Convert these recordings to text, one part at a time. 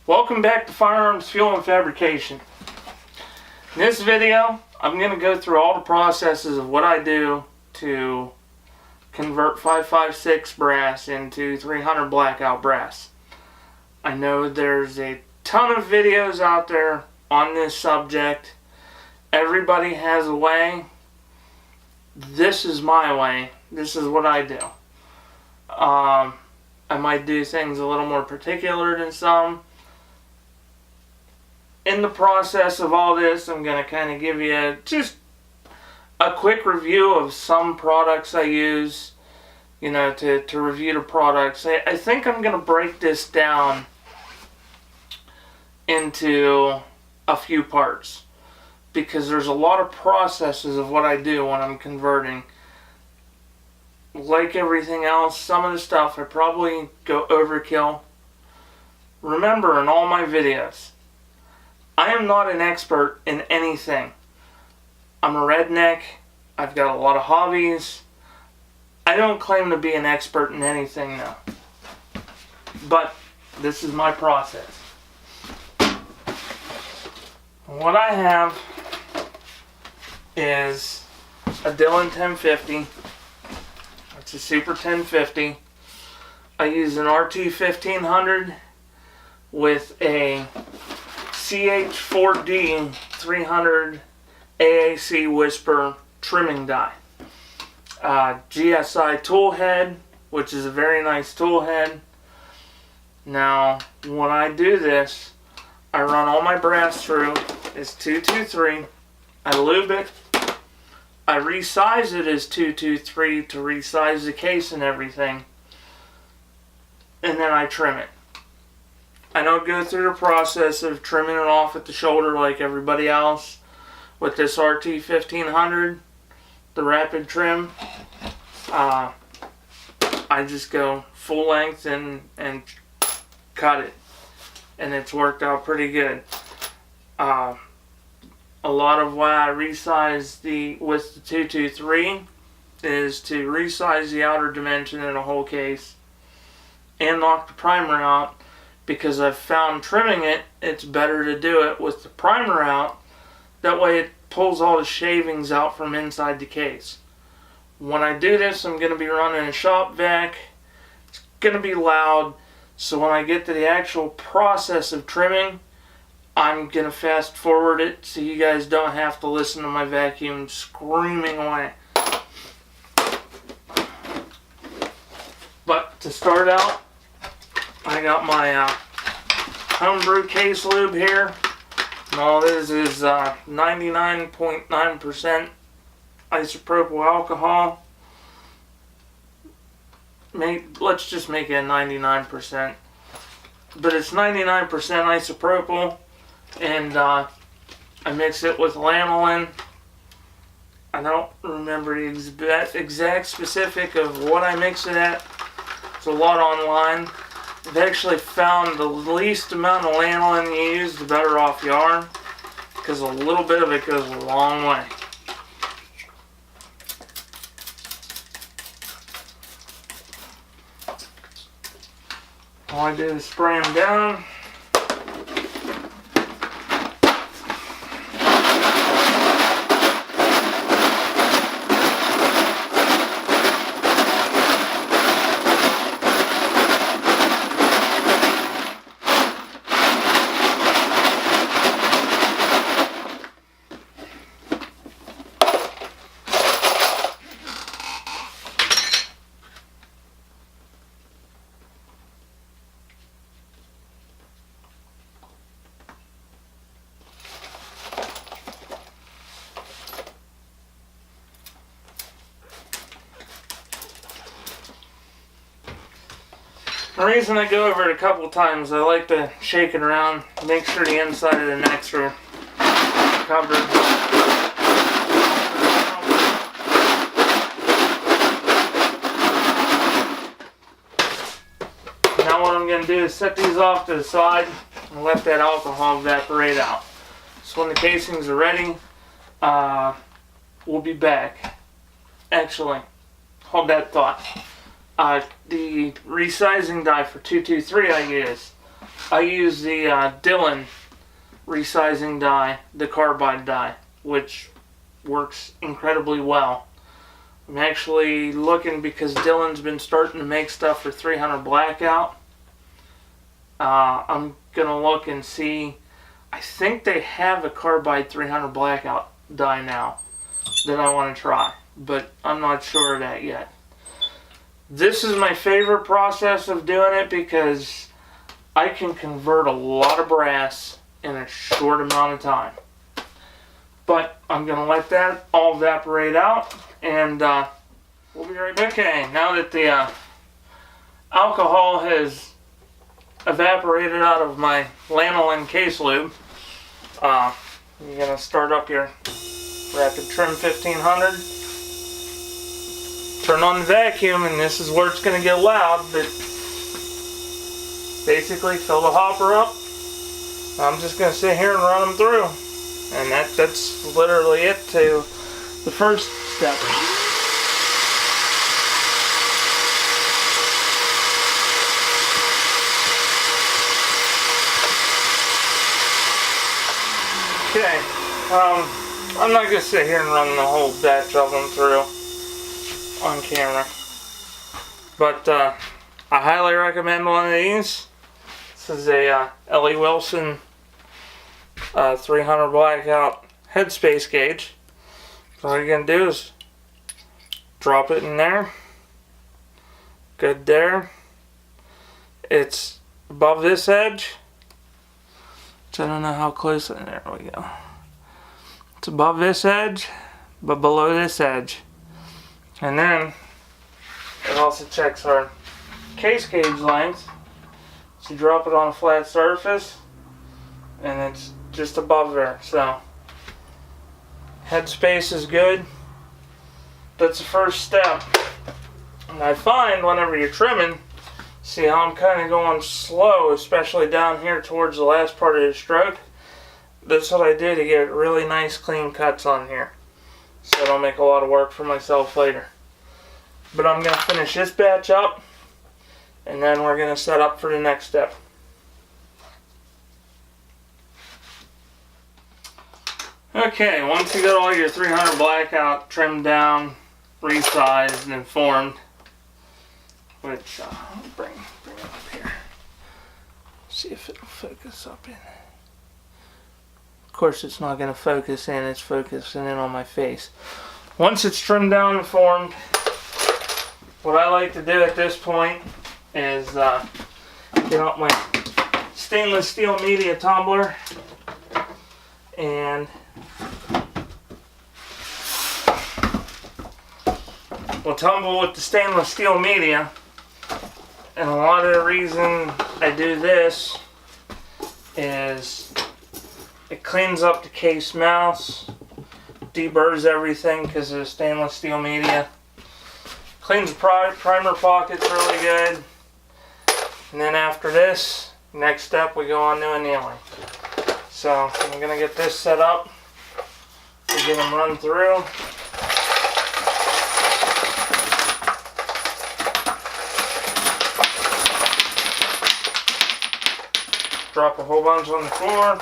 Welcome back to Firearms, Fuel, and Fabrication. In this video, I'm going to go through all the processes of what I do to convert 556 brass into 300 blackout brass. I know there's a ton of videos out there on this subject. Everybody has a way. This is my way. This is what I do. I might do things a little more particular than some. In the process of all this, I'm going to kind of give you just a quick review of some products I use, to review the products. I think I'm going to break this down into a few parts because there's a lot of processes of what I do when I'm converting. Like everything else, some of the stuff I probably go overkill. Remember, in all my videos, I am not an expert in anything. I'm a redneck. I've got a lot of hobbies. I don't claim to be an expert in anything now. But this is my process. What I have is a Dillon 1050. It's a Super 1050. I use an RT 1500 with a CH4D 300 AAC Whisper trimming die. GSI tool head, which is a very nice tool head. Now, when I do this, I run all my brass through. It's 223. I lube it. I resize it as 223 to resize the case and everything. And then I trim it. I don't go through the process of trimming it off at the shoulder like everybody else. With this RT 1500, the rapid trim, I just go full length and cut it. And it's worked out pretty good. A lot of why I resize with the 223 is to resize the outer dimension in a whole case and knock the primer out. Because I've found trimming it's better to do it with the primer out. That way it pulls all the shavings out from inside the case. When I do this, I'm going to be running a shop vac. It's going to be loud. So when I get to the actual process of trimming, I'm going to fast forward it so you guys don't have to listen to my vacuum screaming away. But to start out, I got my homebrew case lube here. And all this is 99.9% isopropyl alcohol. Let's just make it 99%. But it's 99% isopropyl. And I mix it with lanolin. I don't remember the exact specific of what I mix it at. It's a lot online. I've actually found the least amount of lanolin you use, the better off you are, because a little bit of it goes a long way. All I do is spray them down. The reason I go over it a couple times, I like to shake it around, make sure the inside of the necks are covered. Now what I'm going to do is set these off to the side and let that alcohol evaporate out. So when the casings are ready, we'll be back. Actually, hold that thought. The resizing die for 223 I use, I use the Dillon resizing dye, the carbide dye, which works incredibly well. I'm actually looking because Dillon's been starting to make stuff for 300 blackout. I'm gonna look and see. I think they have a carbide 300 blackout dye now that I want to try, but I'm not sure of that yet. This is my favorite process of doing it because I can convert a lot of brass in a short amount of time. But I'm going to let that all evaporate out, and we'll be right back. Okay, now that the alcohol has evaporated out of my lanolin case lube, you're going to start up your Rapid Trim 1500. Turn on the vacuum, and this is where it's going to get loud, but basically fill the hopper up. I'm just going to sit here and run them through. And that's literally it to the first step. Okay, I'm not going to sit here and run the whole batch of them through on camera. But I highly recommend one of these. This is a L.E. Wilson 300 blackout headspace gauge. So all you're going to do is drop it in there. Good there. It's above this edge. Which I don't know how close. There we go. It's above this edge, but below this edge. And then it also checks our case gauge length. So you drop it on a flat surface, and it's just above there. So headspace is good. That's the first step. And I find whenever you're trimming, see how I'm kind of going slow, especially down here towards the last part of the stroke. That's what I do to get really nice clean cuts on here, so I don't make a lot of work for myself later. But I'm going to finish this batch up, and then we're going to set up for the next step. Okay, once you got all your 300 blackout trimmed down, resized, and formed, which I'll bring it up here. See if it'll focus up in. Of course, it's not going to focus in, it's focusing in on my face. Once it's trimmed down and formed, what I like to do at this point is get out my stainless steel media tumbler and we'll tumble with the stainless steel media. And a lot of the reason I do this is it cleans up the case mounts, deburrs everything because of the stainless steel media. Cleans the primer pockets really good. And then after this, next step we go on to annealing. So I'm going to get this set up. We'll get them run through. Drop a whole bunch on the floor.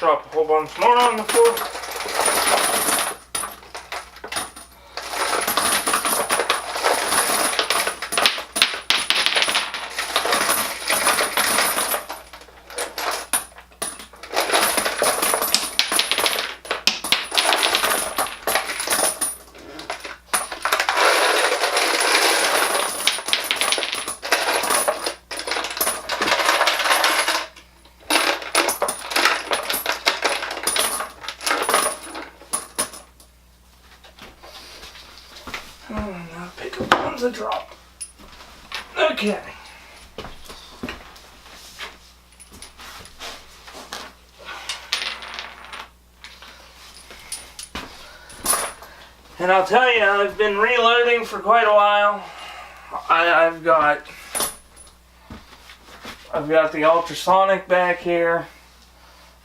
Drop a whole bunch more on the floor. Now pick up the ones that drop. Okay. And I'll tell you, I've been reloading for quite a while. I've got the ultrasonic back here.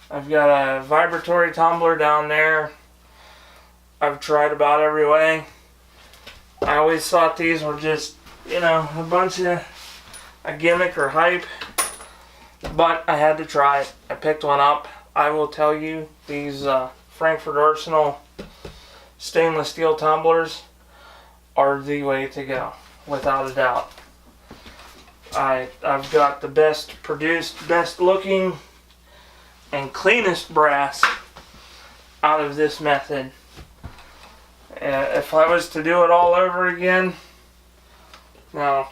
I've got a vibratory tumbler down there. I've tried about every way. I always thought these were just, you know, a bunch of a gimmick or hype, but I had to try it. I picked one up. I will tell you, these Frankfurt Arsenal stainless steel tumblers are the way to go, without a doubt. I've got the best produced, best looking, and cleanest brass out of this method. If I was to do it all over again, now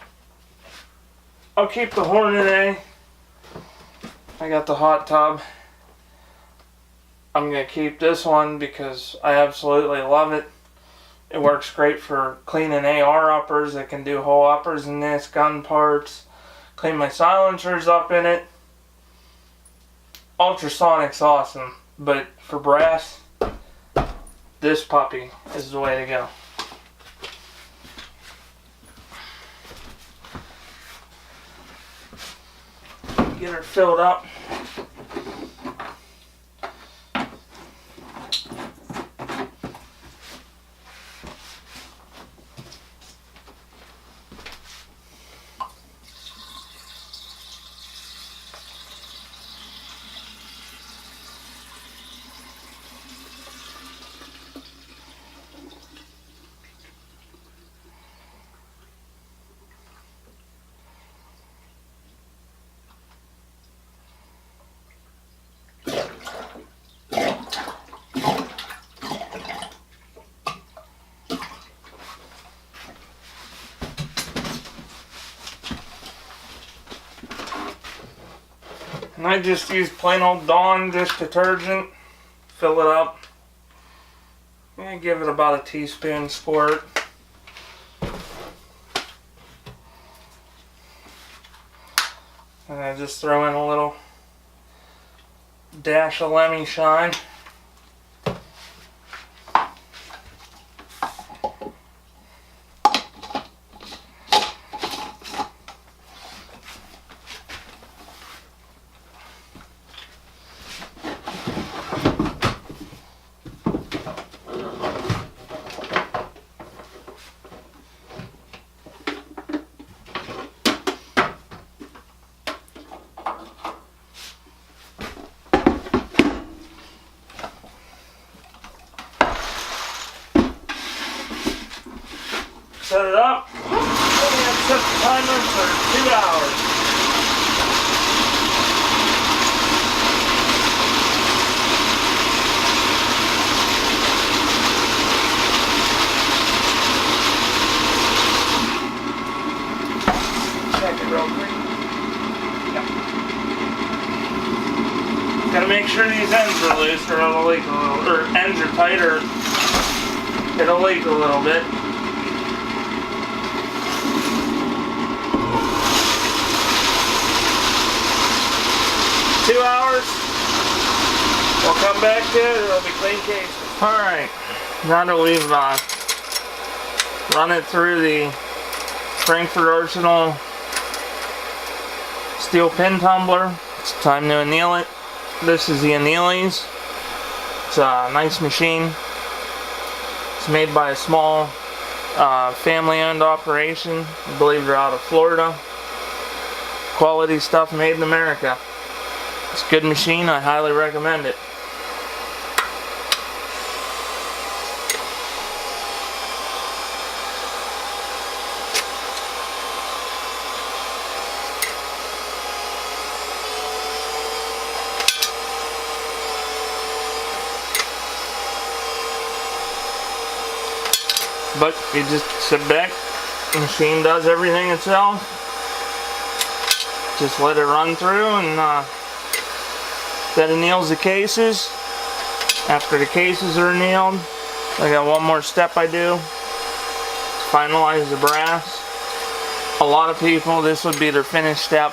I'll keep the Hornet A. I got the hot tub. I'm going to keep this one because I absolutely love it. It works great for cleaning AR uppers. I can do hole uppers in this, gun parts, clean my silencers up in it. Ultrasonic's awesome, but for brass, this puppy is the way to go. Get her filled up. And I just use plain old Dawn dish detergent, fill it up, and give it about a teaspoon squirt. And I just throw in a little dash of Lemishine. Set it up, and set the timer for 2 hours. Check it real quick. Yep. Gotta make sure these ends are loose or it'll leak a little, or ends are tight or it'll leak a little bit. 2 hours, we'll come back to it, it'll be clean cases. Alright, now that we've run it through the Frankfurt Arsenal steel pin tumbler, it's time to anneal it. This is the annealies. It's a nice machine. It's made by a small family-owned operation. I believe they're out of Florida. Quality stuff made in America. It's a good machine, I highly recommend it. But you just sit back, the machine does everything itself. Just let it run through and that anneals the cases. After the cases are annealed, I got one more step I do to finalize the brass. A lot of people, this would be their finished step.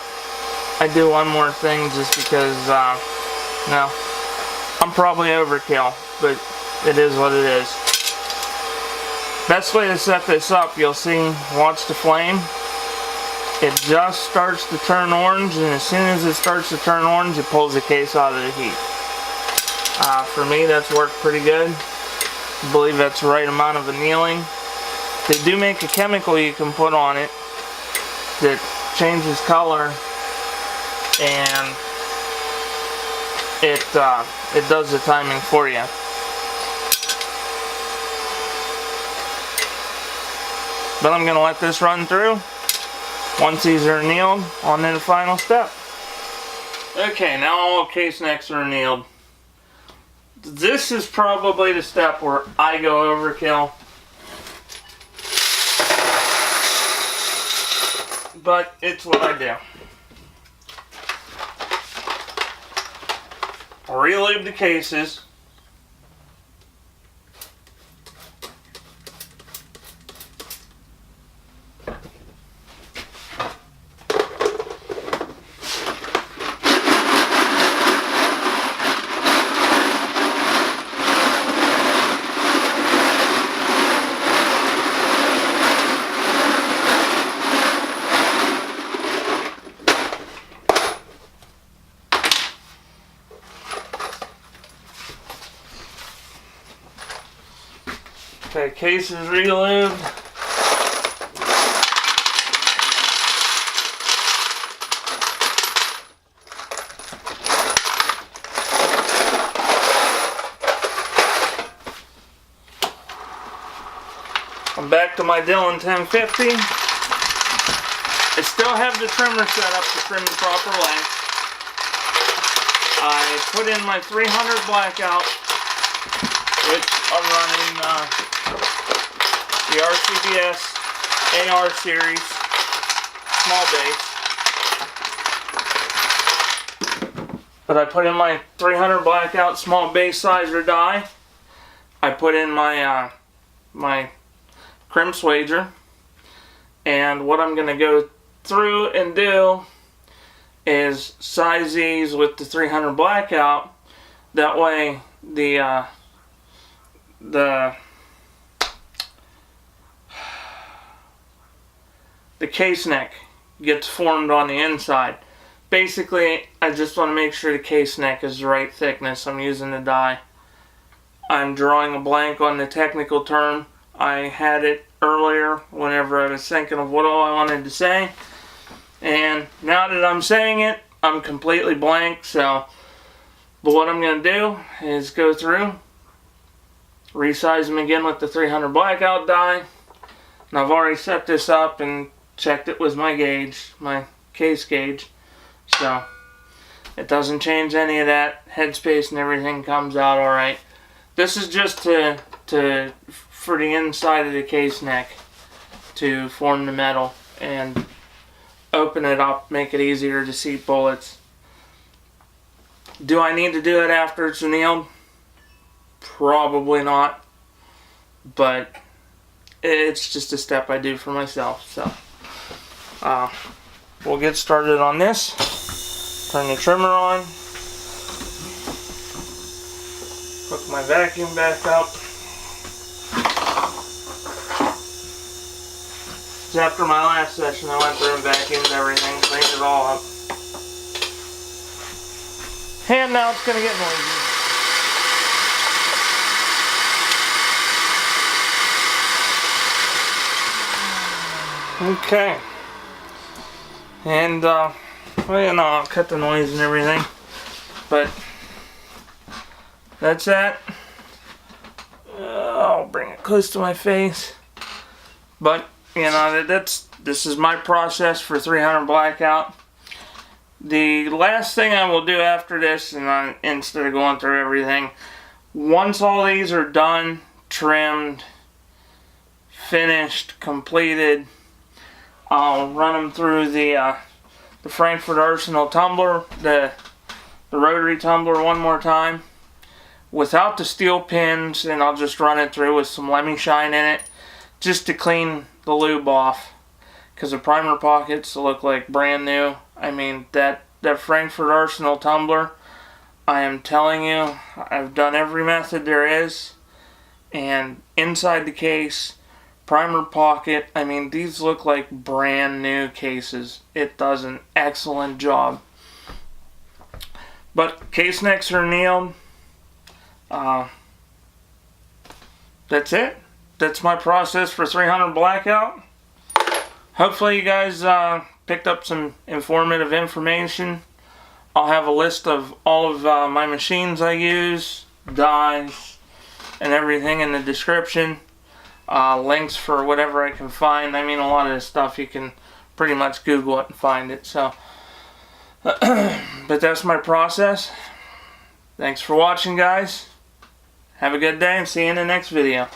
I do one more thing just because, no, I'm probably overkill, but it is what it is. Best way to set this up, you'll see, watch the flame. It just starts to turn orange, and as soon as it starts to turn orange, it pulls the case out of the heat. For me, that's worked pretty good. I believe that's the right amount of annealing. They do make a chemical you can put on it that changes color, and it does the timing for you. But I'm going to let this run through. Once these are annealed, on to the final step. Okay, now all case necks are annealed. This is probably the step where I go overkill. But it's what I do. Re-lube the cases. Okay, case is re-lubed. I'm back to my Dillon 1050. I still have the trimmer set up to trim the proper length. I put in my 300 blackout, which I'm running the RCBS AR series small base. But I put in my 300 blackout small base sizer die. I put in my my crimp swager, and what I'm going to go through and do is size these with the 300 blackout. That way the case neck gets formed on the inside. Basically, I just want to make sure the case neck is the right thickness. I'm using the die. I'm drawing a blank on the technical term. I had it earlier whenever I was thinking of what all I wanted to say. And now that I'm saying it, I'm completely blank. So, but what I'm going to do is go through, resize them again with the 300 blackout die. And I've already set this up and checked it with my gauge, my case gauge. So, it doesn't change any of that. Headspace and everything comes out alright. This is just for the inside of the case neck to form the metal and open it up, make it easier to seat bullets. Do I need to do it after it's annealed? Probably not, but it's just a step I do for myself. So we'll get started on this. Turn the trimmer on, hook my vacuum back up. After my last session, I went through and vacuumed everything, cleaned it all up. And now it's going to get noisy. Okay. And, well, you know, I'll cut the noise and everything. But, that's that. I'll bring it close to my face. But, you know, this is my process for 300 blackout. The last thing I will do after this, and instead of going through everything, once all these are done, trimmed, finished, completed, I'll run them through the Frankfurt Arsenal tumbler, the rotary tumbler one more time, without the steel pins, and I'll just run it through with some Lemishine in it, just to clean the lube off, because the primer pockets look like brand new. I mean, that Frankfurt Arsenal tumbler, I am telling you, I've done every method there is, and inside the case, primer pocket, I mean, these look like brand new cases. It does an excellent job. But case necks are annealed. That's it. That's my process for 300 blackout. Hopefully you guys picked up some informative information. I'll have a list of all of my machines I use, dyes, and everything in the description. Links for whatever I can find. I mean, a lot of this stuff you can pretty much Google it and find it. So, but that's my process. Thanks for watching, guys. Have a good day and see you in the next video.